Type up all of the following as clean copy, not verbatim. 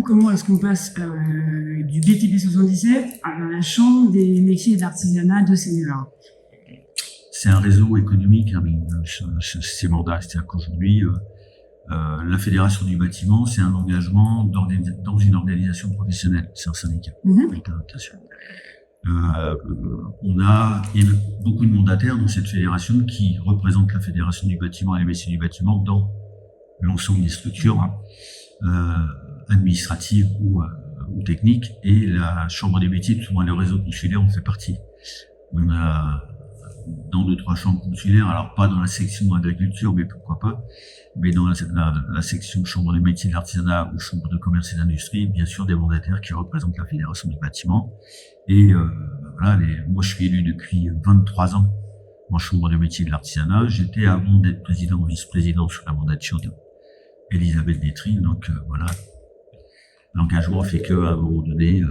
comment est-ce qu'on passe du BTP 77 à la Chambre des métiers et de l'artisanat de Seine-et-Marne? C'est un réseau économique avec ces mandats. C'est-à-dire qu'aujourd'hui, la Fédération du bâtiment, c'est un engagement dans une organisation professionnelle. C'est un syndicat. Il y a beaucoup de mandataires dans cette fédération qui représentent la Fédération du bâtiment et les métiers du bâtiment dans l'ensemble des structures administratives ou techniques, et la Chambre des métiers, tout le réseau consulaire en fait partie. On a dans 2-3 chambres consulaires, alors pas dans la section agriculture, mais pourquoi pas, mais dans la section Chambre des métiers de l'artisanat ou Chambre de commerce et d'industrie, bien sûr des mandataires qui représentent la Fédération du bâtiment. Et moi je suis élu depuis 23 ans en Chambre des métiers de l'artisanat. J'étais, avant d'être président ou vice-président, sous la mandature d'Elisabeth Détry, donc l'engagement fait qu'à un moment donné,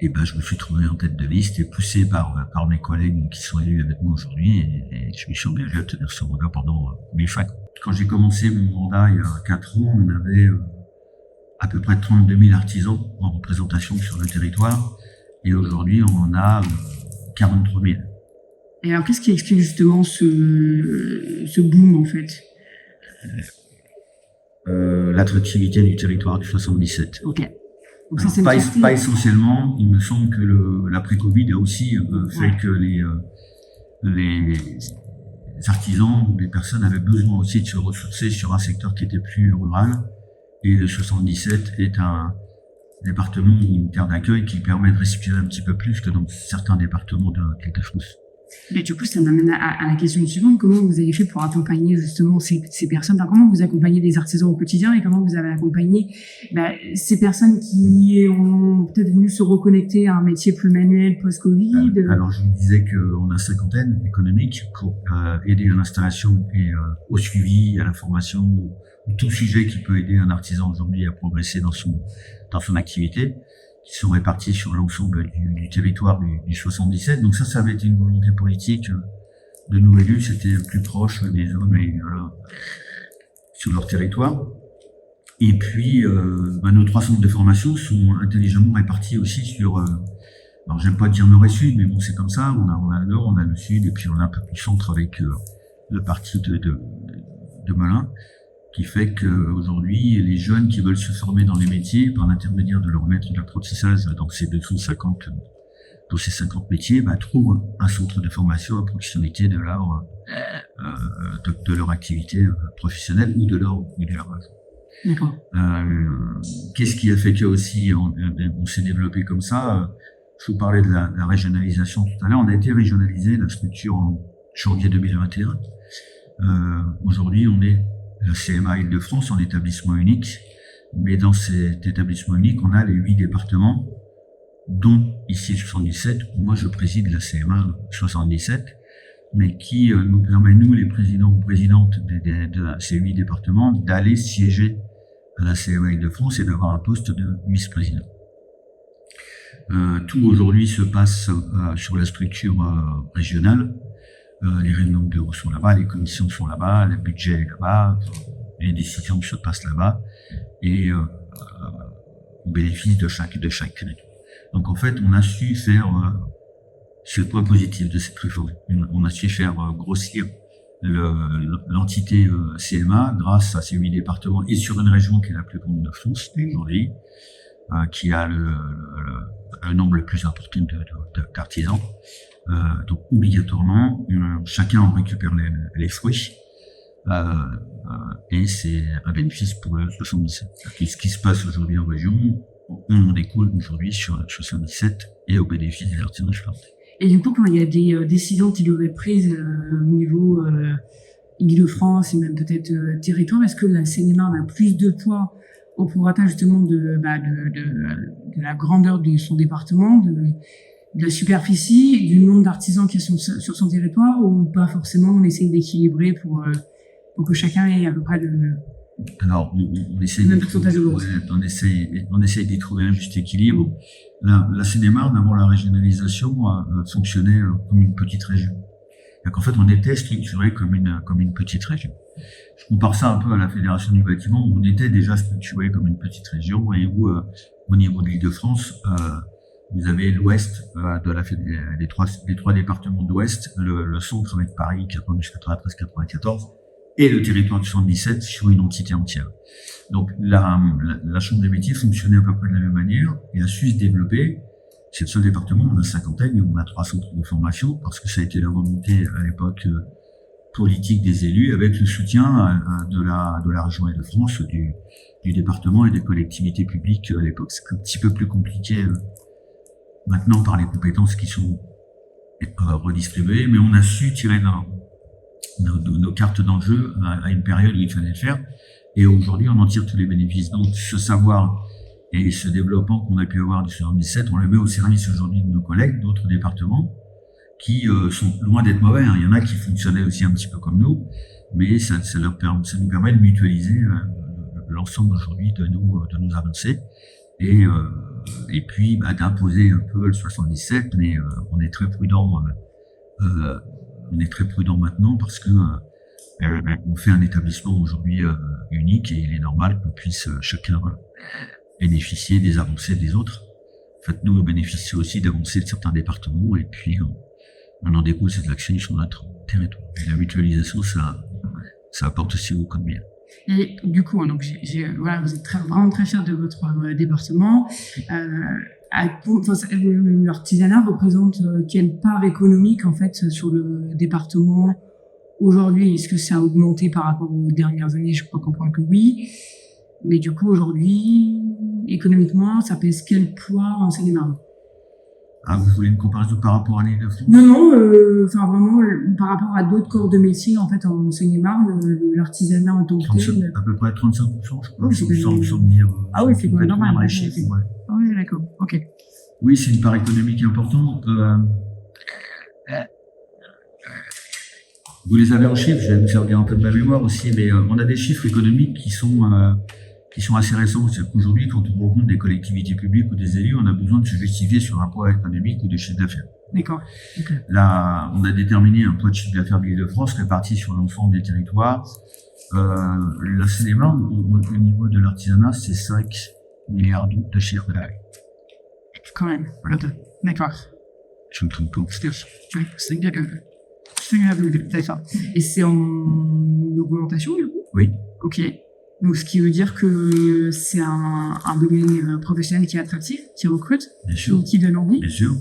je me suis trouvé en tête de liste et poussé par mes collègues qui sont élus avec moi aujourd'hui, et je me suis engagé à tenir ce mandat pendant 1000 ans. Quand j'ai commencé mon mandat il y a 4 ans, on avait à peu près 32 000 artisans en représentation sur le territoire, et aujourd'hui on en a 43 000. Et alors qu'est-ce qui explique justement ce boom en fait? L'attractivité du territoire du 77. Ok. Donc ça, pas essentiellement. Il me semble que l'après-Covid a aussi fait que les artisans ou les personnes avaient besoin aussi de se ressourcer sur un secteur qui était plus rural. Et le 77 est un département ou une terre d'accueil qui permet de respirer un petit peu plus que dans certains départements de quelque chose. Mais du coup, ça m'amène à la question suivante. Comment vous avez fait pour accompagner justement ces personnes? Comment vous accompagnez les artisans au quotidien, et comment vous avez accompagné ces personnes qui ont peut-être voulu se reconnecter à un métier plus manuel post-Covid? Alors, je vous disais qu'on a 50aine économique pour aider à l'installation et au suivi, à la formation, tout sujet qui peut aider un artisan aujourd'hui à progresser dans son activité, qui sont répartis sur l'ensemble du territoire du 77. Donc ça avait été une volonté politique de nos élus, c'était plus proche des hommes sur leur territoire. Et puis, nos 3 centres de formation sont intelligemment répartis aussi sur... alors j'aime pas dire nord et sud, mais bon, c'est comme ça. On a le nord, on a le sud, et puis on a un peu plus centre avec le parti de Melun, qui fait qu'aujourd'hui, les jeunes qui veulent se former dans les métiers, par l'intermédiaire de leur maître d'apprentissage dans ces 250 dans ces 50 métiers, trouvent un centre de formation à proximité de leur activité professionnelle ou de leur âge. D'accord. Qu'est-ce qui a fait que aussi on s'est développé comme ça? Je vous parlais de la régionalisation tout à l'heure. On a été régionalisé, la structure, en janvier 2021. Aujourd'hui, on est la CMA Île-de-France en établissement unique, mais dans cet établissement unique, on a les 8 départements, dont ici le 77, où moi je préside la CMA 77, mais qui nous permet, nous les présidents ou présidentes de ces 8 départements, d'aller siéger à la CMA Île-de-France et d'avoir un poste de vice-président. Tout aujourd'hui se passe sur la structure régionale. Les réunions de bureau sont là-bas, les commissions sont là-bas, le budget est là-bas, les décisions se passent là-bas, et au bénéfice de chaque territoire. Donc en fait, on a su faire, c'est le point positif de cette réforme, on a su faire grossir l'entité CMA grâce à ces 8 départements et sur une région qui est la plus grande de France, aujourd'hui, qui a le nombre le plus important d'artisans. Donc obligatoirement, chacun en récupère les fruits, et c'est un bénéfice pour le 77. Ce qui se passe aujourd'hui en région, on en découle aujourd'hui sur le 77 et au bénéfice des artisans. Et du coup, quand il y a des décisions qui doivent être prises au niveau Île-de-France et même peut-être territoire, est-ce que la Seine-et-Marne a plus de poids au prorata justement de la grandeur de son département, de la superficie, du nombre d'artisans qui sont sur son territoire, ou pas forcément? On essaie d'équilibrer pour que chacun ait à peu près Alors, on essaie d'y trouver un juste équilibre. La Seine-et-Marne, avant la régionalisation, fonctionnait comme une petite région. Donc, en fait, on était structuré comme une petite région. Je compare ça un peu à la Fédération du bâtiment, où on était déjà structuré comme une petite région et où, au niveau de l'Île-de-France, vous avez l'ouest les trois départements d'ouest, le centre avec Paris, 92, 93, 94, et le territoire du 77 sur une entité entière. Donc la Chambre des métiers fonctionnait à peu près de la même manière et a su se développer. C'est le seul département, on a 50 et on a 3 centres de formation, parce que ça a été la volonté à l'époque politique des élus, avec le soutien de la région Île-de-France, du département et des collectivités publiques à l'époque. C'est un petit peu plus compliqué maintenant par les compétences qui sont redistribuées, mais on a su tirer nos cartes d'enjeu à une période où il fallait le faire, et aujourd'hui on en tire tous les bénéfices. Donc ce savoir et ce développement qu'on a pu avoir du 77, on le met au service aujourd'hui de nos collègues d'autres départements qui sont loin d'être mauvais. Il y en a qui fonctionnaient aussi un petit peu comme nous, mais ça nous permet de mutualiser l'ensemble aujourd'hui de nos avancées et puis d'imposer un peu le 77, mais on est très prudent. On est très prudent maintenant parce que on fait un établissement aujourd'hui unique et il est normal qu'on puisse chacun bénéficier des avancées des autres. En fait, nous, on bénéficie aussi d'avancées de certains départements et puis on en découle cette action sur notre territoire. Et la mutualisation, ça apporte aussi beaucoup de bien. Et du coup, donc voilà, vous êtes vraiment très fiers de votre département. L'artisanat représente quelle part économique en fait sur le département aujourd'hui? Est-ce que ça a augmenté par rapport aux dernières années? Je crois comprendre que oui. Mais du coup, aujourd'hui, économiquement, ça pèse quel poids en Seine-et-Marne? Ah, vous voulez une comparaison par rapport à l'Île-de-France? Non, vraiment, par rapport à d'autres corps de métier, en fait, en Seine-et-Marne, l'artisanat en tant que tel. À peu près 35%, je crois. Oui, sans me dire. Ah oui, c'est quand même normal. Ouais. Ah oui, d'accord. Ok. Oui, c'est une part économique importante. Vous les avez en chiffres, je vais me servir un peu de ma mémoire aussi, mais on a des chiffres économiques qui sont assez récents. C'est qu'aujourd'hui, quand on rencontre des collectivités publiques ou des élus, on a besoin de se justifier sur un poids économique ou de chiffre d'affaires. D'accord. Okay. Là, on a déterminé un poids de chiffre d'affaires de l'Île-de-France réparti sur l'ensemble des territoires. La Seine-et-Marne, au niveau de l'artisanat, c'est 5 milliards de chiffre d'affaires. Quand même, voilà. D'accord. Je me trompe pas. D'accord. Et c'est en augmentation, du coup? Oui. Ok. Donc, ce qui veut dire que c'est un domaine professionnel qui est attractif, qui recrute, qui donne envie. Bien sûr.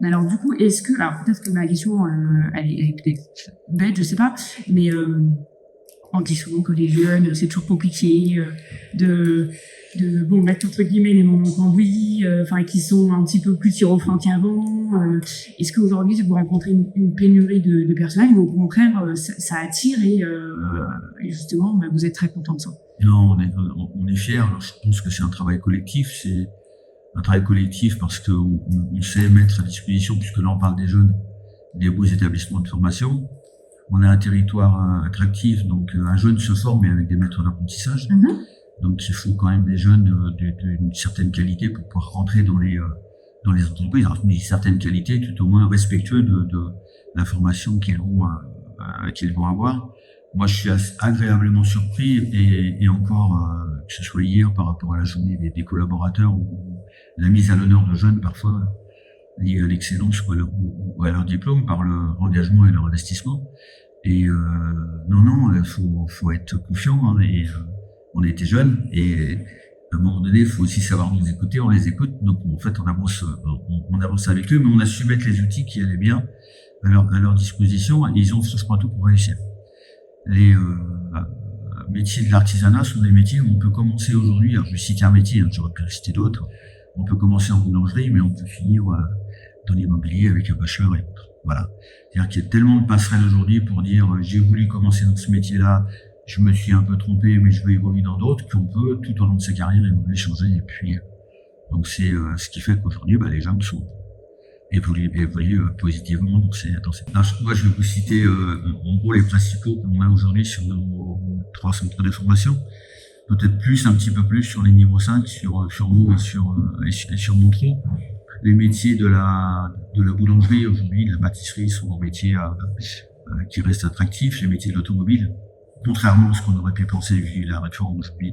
Alors, du coup, alors peut-être que ma question, elle est peut-être bête, je sais pas, mais on dit souvent que les jeunes, c'est toujours compliqué de mettre entre guillemets les moments conduits, qui sont un petit peu plus tirés-au-frein qu'avant. Est-ce qu'aujourd'hui, vous rencontrez une pénurie de personnel ou au contraire, ça attire et justement, vous êtes très content de ça? Non, on est fiers. Alors, je pense que c'est un travail collectif. C'est un travail collectif parce qu'on sait mettre à disposition, puisque là on parle des jeunes, des beaux établissements de formation. On a un territoire attractif, donc un jeune se forme mais avec des maîtres d'apprentissage. Mm-hmm. Donc il faut quand même des jeunes d'une certaine qualité pour pouvoir rentrer dans les entreprises. Alors, mais une certaine qualité, tout au moins respectueux de la formation qu'ils vont avoir. Moi, je suis agréablement surpris et encore, que ce soit hier par rapport à la journée des collaborateurs ou la mise à l'honneur de jeunes parfois liés à l'excellence ou à leur diplôme par leur engagement et leur investissement. Et non, faut être confiant. On était jeunes et à un moment donné, il faut aussi savoir nous écouter. On les écoute, donc en fait, on avance avec eux, mais on a su mettre les outils qui allaient bien à leur disposition. Et ils ont franchement tout pour réussir. Les métiers de l'artisanat sont des métiers où on peut commencer aujourd'hui. Alors, je vais citer un métier, j'aurais pu citer d'autres. On peut commencer en boulangerie, mais on peut finir dans l'immobilier avec un bachelor et autres. Voilà. C'est-à-dire qu'il y a tellement de passerelles aujourd'hui pour dire j'ai voulu commencer dans ce métier-là, je me suis un peu trompé, mais je veux évoluer dans d'autres, qu'on peut tout au long de sa carrière évoluer, changer. Et puis, donc c'est ce qui fait qu'aujourd'hui, les jeunes sont évoluent positivement. Donc moi, je vais vous citer en gros les principaux qu'on a aujourd'hui sur nos 3 centres de formation. Peut-être un petit peu plus sur les niveaux 5, sur Meaux et sur Montreux. Les métiers de la boulangerie aujourd'hui, de la pâtisserie sont des métiers qui restent attractifs. Les métiers de l'automobile, contrairement à ce qu'on aurait pu penser vu la réforme aujourd'hui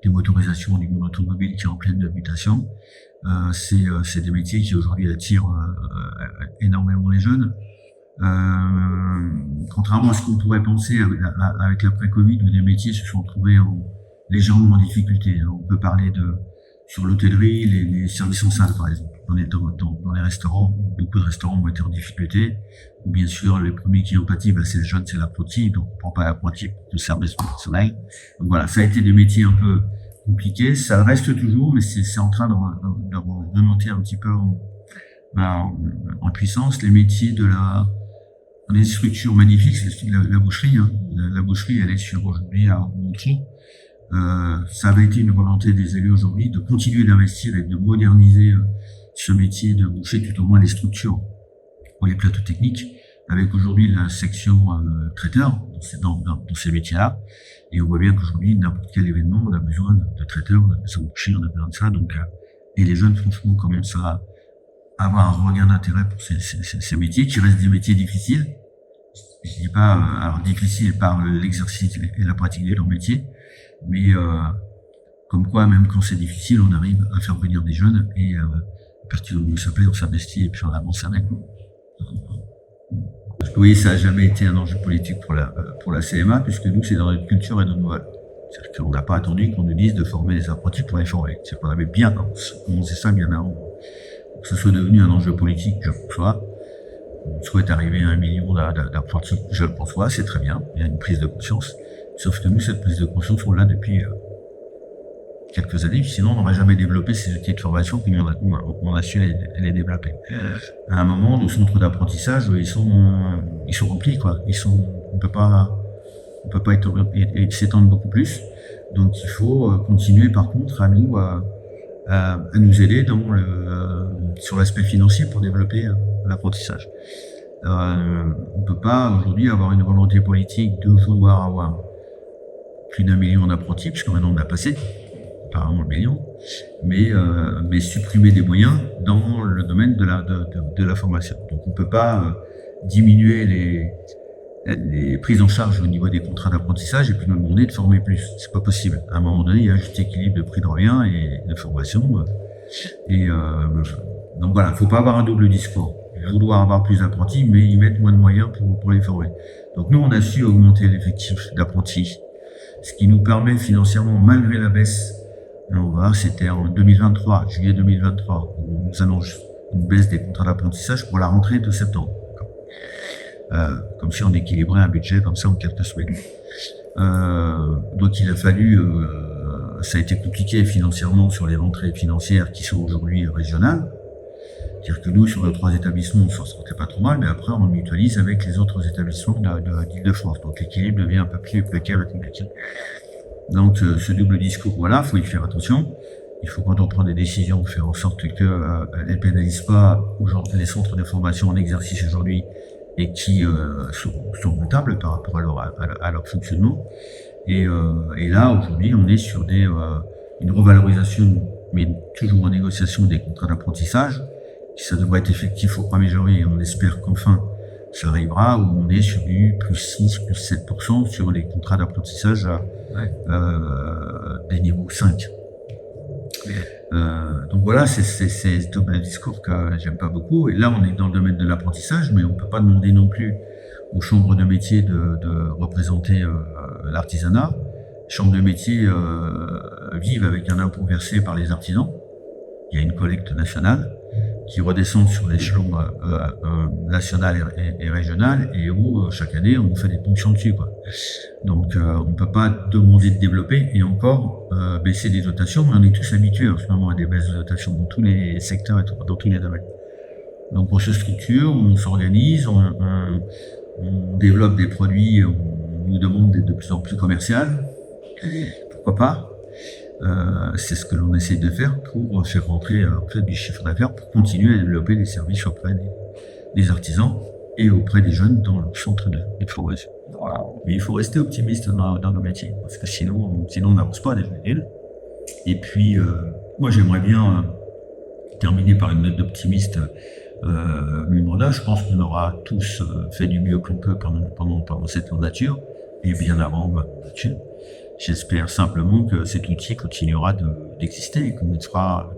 des motorisations du monde automobile qui est en pleine mutation, c'est des métiers qui aujourd'hui attirent énormément les jeunes. Contrairement à ce qu'on pourrait penser avec l'après-Covid, où des métiers se sont trouvés légèrement en difficulté. On peut parler sur l'hôtellerie, les services en salle, par exemple. Dans les restaurants, beaucoup de restaurants ont été en difficulté. Ou bien sûr, les premiers qui ont pâti, c'est le jeune, c'est l'apprenti, donc on prend pas l'apprenti pour le service personnel. Donc voilà, ça a été des métiers un peu compliqués. Ça reste toujours, mais c'est en train de remonter un petit peu en puissance. Les métiers des structures magnifiques, c'est la boucherie. La boucherie, elle est aujourd'hui à Montry. Ça avait été une volonté des élus aujourd'hui de continuer d'investir et de moderniser ce métier de boucher, tout au moins les structures pour les plateaux techniques, avec aujourd'hui la section traiteur dans ces métiers-là. Et on voit bien qu'aujourd'hui, n'importe quel événement, on a besoin de traiteurs, on a besoin de bouchers, on a besoin de ça. Donc, et les jeunes, franchement, commencent à avoir un regain d'intérêt pour ces métiers, qui restent des métiers difficiles. Je dis pas, alors difficiles par l'exercice et la pratique de leur métier, mais comme quoi, même quand c'est difficile, on arrive à faire venir des jeunes et à partir de où ça plaît, on s'investit et puis on avance avec. Oui, ça n'a jamais été un enjeu politique pour la CMA, puisque nous, c'est dans notre culture et dans nos valeurs. C'est-à-dire qu'on n'a pas attendu qu'on nous dise de former des apprentis pour les former. C'est qu'on avait bien commencé ça bien avant. Que ce soit devenu un enjeu politique, je conçois. On souhaite arriver à 1 million d'apprentis, je le conçois, c'est très bien. Il y a une prise de conscience. Sauf que nous, cette prise de conscience, on l'a depuis quelques années. Sinon, on n'aurait jamais développé ces outils de formation, puis on a su les développer. À un moment, nos centres d'apprentissage, ils sont remplis, quoi. On peut pas s'étendre beaucoup plus. Donc, il faut continuer, par contre, à nous aider sur l'aspect financier pour développer l'apprentissage. On peut pas aujourd'hui avoir une volonté politique de vouloir avoir plus d'1 million d'apprentis, puisque maintenant on a passé apparemment le million, mais supprimer des moyens dans le domaine de la formation. Donc on peut pas diminuer les prises en charge au niveau des contrats d'apprentissage et puis nous demander de former plus. C'est pas possible. À un moment donné, il y a un juste équilibre de prix de revient et de formation. Donc voilà, faut pas avoir un double discours. Vouloir avoir plus d'apprentis, mais y mettre moins de moyens pour les former. Donc nous, on a su augmenter l'effectif d'apprentis, ce qui nous permet financièrement, malgré la baisse, c'était en 2023, juillet 2023, on nous annonce une baisse des contrats d'apprentissage pour la rentrée de septembre. Comme si on équilibrait un budget comme ça en quelques semaines. Donc il a fallu, ça a été compliqué financièrement sur les rentrées financières qui sont aujourd'hui régionales. C'est-à-dire que nous, sur nos 3 établissements, on s'en sortait pas trop mal, mais après on mutualise avec les autres établissements de l'Île-de-France. Donc l'équilibre devient un peu plus précaire. Donc ce double discours, voilà, faut y faire attention. Il faut, quand on prend des décisions, faire en sorte que elles pénalisent pas les centres de formation en exercice aujourd'hui et qui sont rentables par rapport à leur fonctionnement. Et là, aujourd'hui, on est sur une revalorisation, mais toujours en négociation des contrats d'apprentissage. Ça devrait être effectif au 1er janvier et on espère qu'enfin ça arrivera, où on est sur du plus 6, plus 7% sur les contrats d'apprentissage des niveaux 5. Donc voilà, c'est double discours que j'aime pas beaucoup. Et là, on est dans le domaine de l'apprentissage, mais on peut pas demander non plus aux chambres de métiers de représenter l'artisanat. Les chambres de métiers vivent avec un impôt versé par les artisans. Il y a une collecte nationale qui redescend sur l'échelon national et régional, et où chaque année on fait des ponctions dessus, quoi. Donc on peut pas demander de développer et encore baisser des dotations, mais on est tous habitués en ce moment à des baisses de dotations dans tous les secteurs et dans tous les domaines. Donc on se structure, on s'organise, on développe des produits, on nous demande d'être de plus en plus commercial. Pourquoi pas? C'est ce que l'on essaie de faire pour faire rentrer en fait du chiffre d'affaires, pour continuer à développer des services auprès des artisans et auprès des jeunes dans le centre de formation. Mais il faut rester optimiste dans nos métiers, parce que sinon on n'avance pas déjà. Et puis moi j'aimerais bien terminer par une note d'optimiste mi-mandat. Je pense qu'on aura tous fait du mieux qu'on peut pendant cette mandature. et bien avant là-dessus. J'espère simplement que cet outil continuera d'exister, qu'on sera,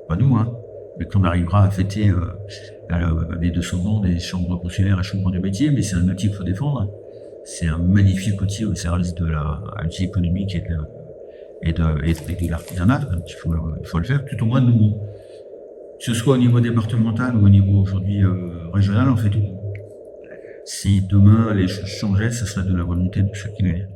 pas nous, hein, mais qu'on arrivera à fêter les 200 ans des chambres consulaires et chambres de métier, mais c'est un outil qu'il faut défendre. C'est un magnifique outil au service de la vie économique et de l'artisanat. Il faut le faire, tout au moins nous, que ce soit au niveau départemental ou au niveau aujourd'hui régional, on fait tout. Si demain les choses changeaient, ce serait de la volonté de chacun.